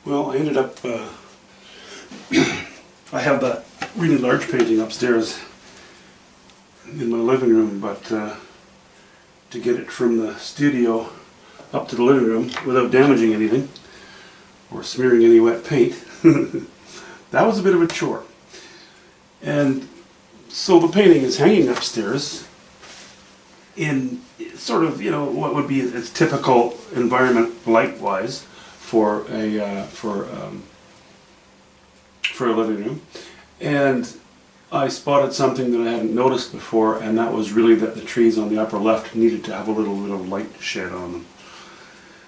Well, I ended up, I have that really large painting upstairs in my living room, but to get it from the studio up to the living room without damaging anything or smearing any wet paint, that was a bit of a chore. And so the painting is hanging upstairs in sort of, you know, what would be its typical environment light-wise for a living room. And I spotted something that I hadn't noticed before, and that was really that the trees on the upper left needed to have a little bit of light shed on them.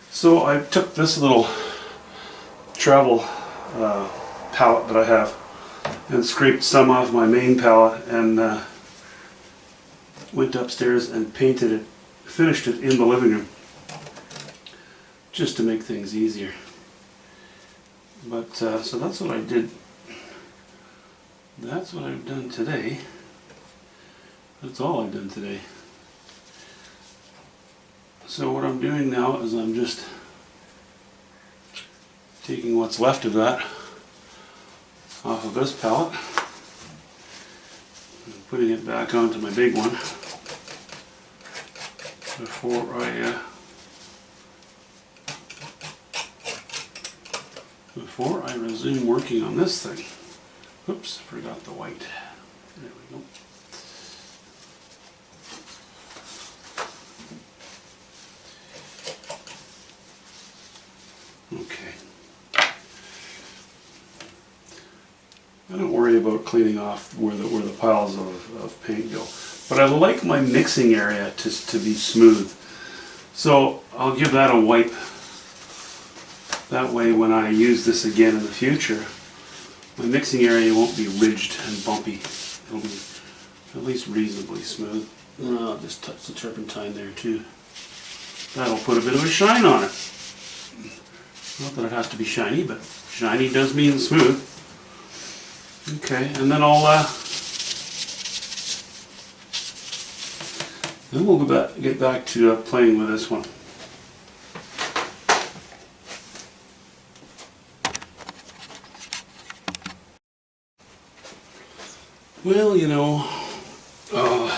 So I took this little travel palette that I have and scraped some off my main palette and went upstairs and painted it, finished it in the living room, just to make things easier. But so that's what I did. That's what I've done today. That's all I've done today. So what I'm doing now is I'm just taking what's left of that off of this palette and putting it back onto my big one before I resume working on this thing. Oops, forgot the white. There we go. Okay. I don't worry about cleaning off where the piles of paint go, but I like my mixing area to be smooth. So I'll give that a wipe. That way when I use this again in the future, my mixing area won't be ridged and bumpy. It'll be at least reasonably smooth. I'll just touch the turpentine there too. That'll put a bit of a shine on it. Not that it has to be shiny, but shiny does mean smooth. Okay, and then we'll get back to playing with this one. Well, you know, let's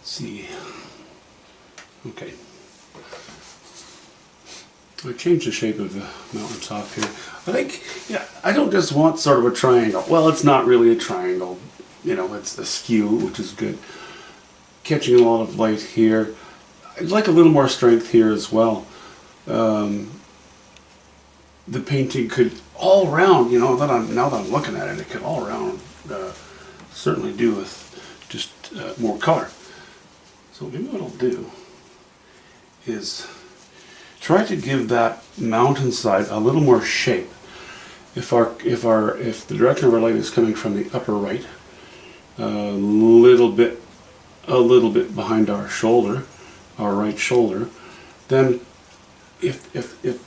see. Okay. I changed the shape of the mountaintop here. I think, yeah, I don't just want sort of a triangle. Well, it's not really a triangle. You know, it's askew, which is good. Catching a lot of light here. I'd like a little more strength here as well. The painting could all round, you know, now that I'm looking at it, it could all round certainly do with just more color. So maybe what I'll do is try to give that mountainside a little more shape. If the direction of our light is coming from the upper right, a little bit behind our shoulder, our right shoulder, then if the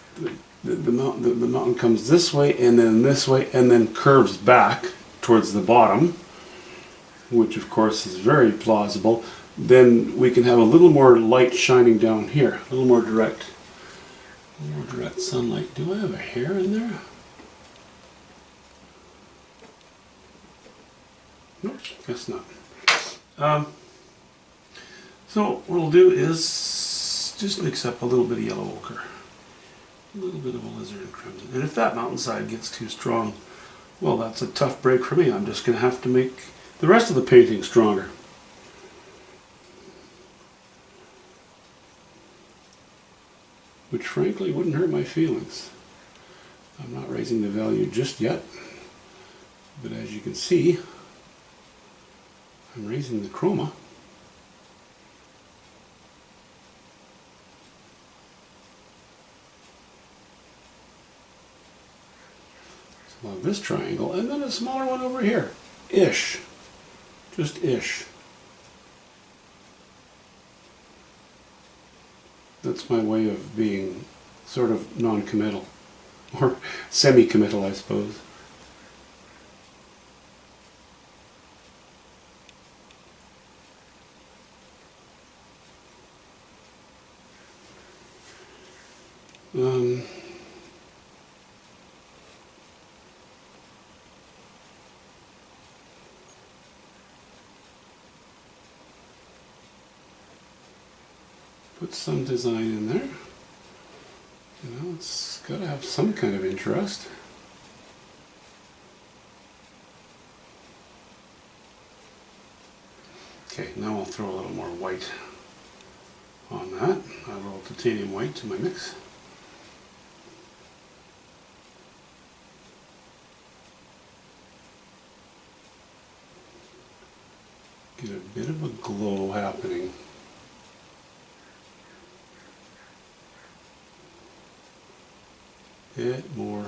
mountain comes this way and then this way and then curves back towards the bottom, which of course is very plausible, then we can have a little more light shining down here, a little more direct sunlight. Do I have a hair in there? Nope, guess not. So what we'll do is just mix up a little bit of yellow ochre, a little bit of alizarin crimson, and if that mountainside gets too strong, well, that's a tough break for me. I'm just going to have to make the rest of the painting stronger. Which frankly wouldn't hurt my feelings. I'm not raising the value just yet, but as you can see, I'm raising the chroma. So I'll have this triangle and then a smaller one over here. Ish. Just ish. That's my way of being sort of non-committal, or semi-committal, I suppose. put some design in there. You know, it's got to have some kind of interest. Okay, now I'll throw a little more white on that. A little titanium white to my mix. Get a bit of a glow happening. Bit more.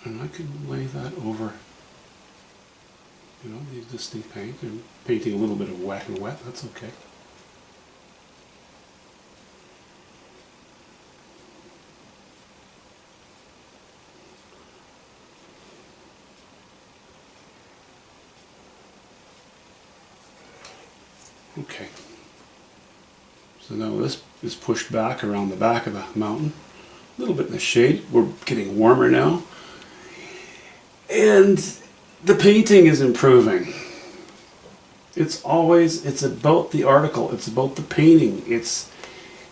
And I can lay that over, you know, the existing paint, and painting a little bit of wet and wet, that's okay. Okay. So now this is pushed back around the back of the mountain, a little bit in the shade. We're getting warmer now. And the painting is improving. It's about the article, it's about the painting. It's,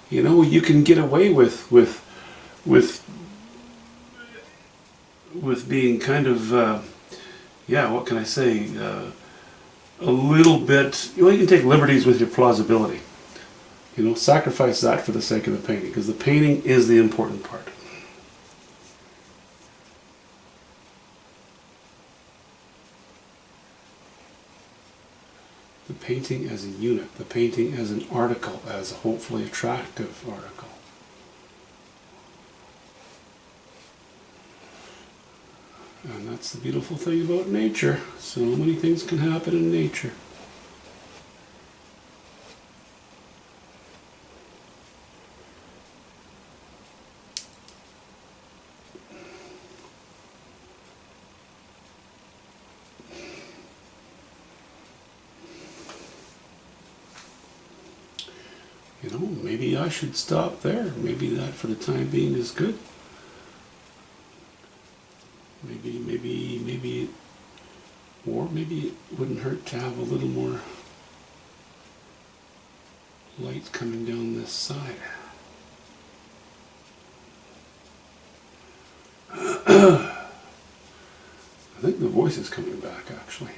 you know, you can get away with being kind of, yeah, what can I say, a little bit, you know, you can take liberties with your plausibility. You know, sacrifice that for the sake of the painting, because the painting is the important part. The painting as a unit, the painting as an article, as a hopefully attractive article. And that's the beautiful thing about nature. So many things can happen in nature. You know, maybe I should stop there. Maybe that for the time being is good. Maybe it wouldn't hurt to have a little more light coming down this side. I think the voice is coming back, actually.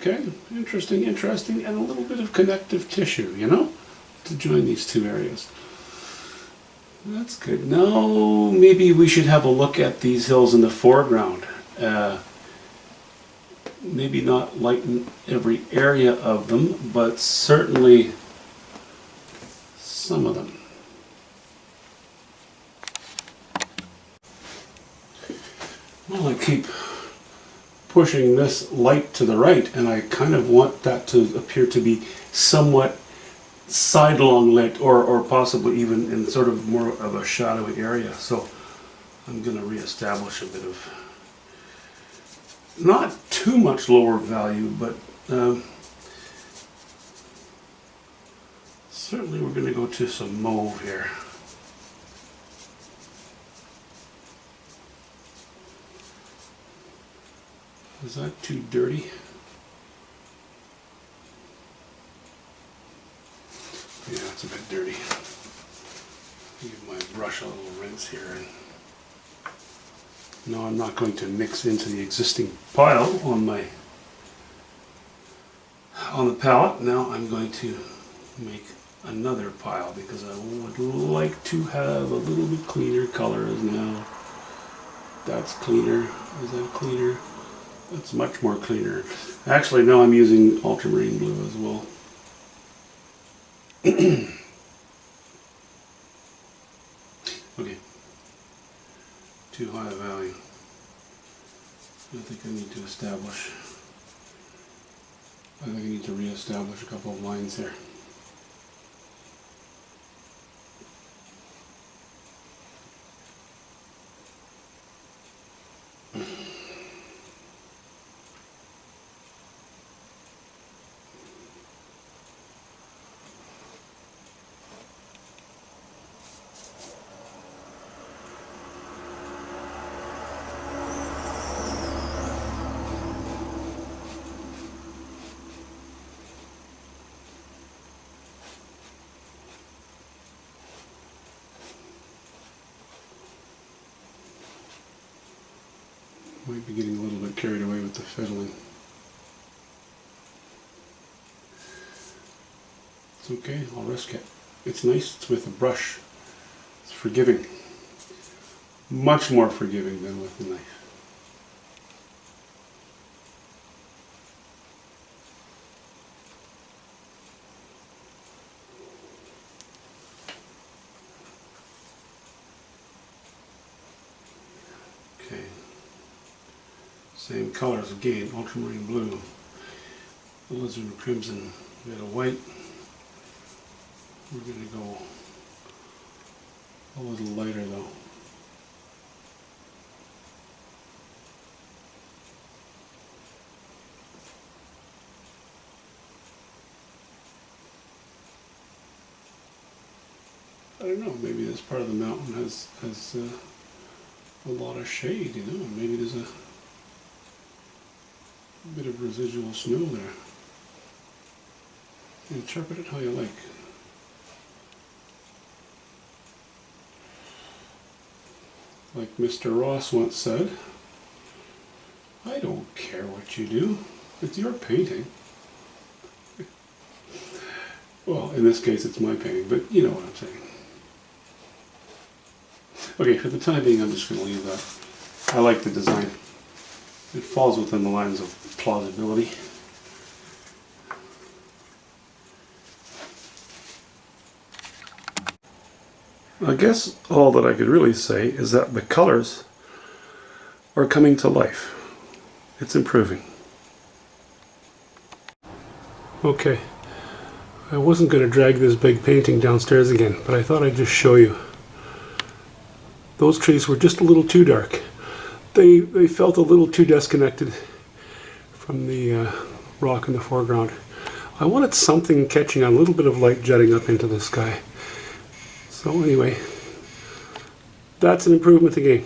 Okay, interesting, and a little bit of connective tissue, you know, to join these two areas. That's good. Now, maybe we should have a look at these hills in the foreground. Maybe not lighten every area of them, but certainly some of them. Well, I keep pushing this light to the right, and I kind of want that to appear to be somewhat sidelong lit, or possibly even in sort of more of a shadowy area. So I'm going to reestablish a bit of, not too much lower value, but certainly we're going to go to some mauve here. Is that too dirty? Yeah, it's a bit dirty. Give my brush a little rinse here. No, I'm not going to mix into the existing pile on the palette. Now I'm going to make another pile because I would like to have a little bit cleaner colors now. That's cleaner. Is that cleaner? That's much more cleaner. Actually, no, I'm using ultramarine blue as well. Okay. Too high a value. I think I need to establish. I think I need to re-establish a couple of lines here. Might be getting a little bit carried away with the fiddling. It's okay, I'll risk it. It's nice, it's with a brush. It's forgiving. Much more forgiving than with a knife. Okay. Same colors again, ultramarine blue, alizarin crimson, a bit of white. We're going to go a little lighter though. I don't know, maybe this part of the mountain has a lot of shade, you know, maybe there's a bit of residual snow there. Interpret it how you like. Like Mr. Ross once said, I don't care what you do, it's your painting. Well, in this case it's my painting, but you know what I'm saying. Okay, for the time being I'm just going to leave that. I like the design. It falls within the lines of plausibility. I guess all that I could really say is that the colors are coming to life. It's improving. Okay, I wasn't going to drag this big painting downstairs again, but I thought I'd just show you. Those trees were just a little too dark. They felt a little too disconnected from the rock in the foreground. I wanted something catching on, a little bit of light jutting up into the sky. So anyway, that's an improvement again.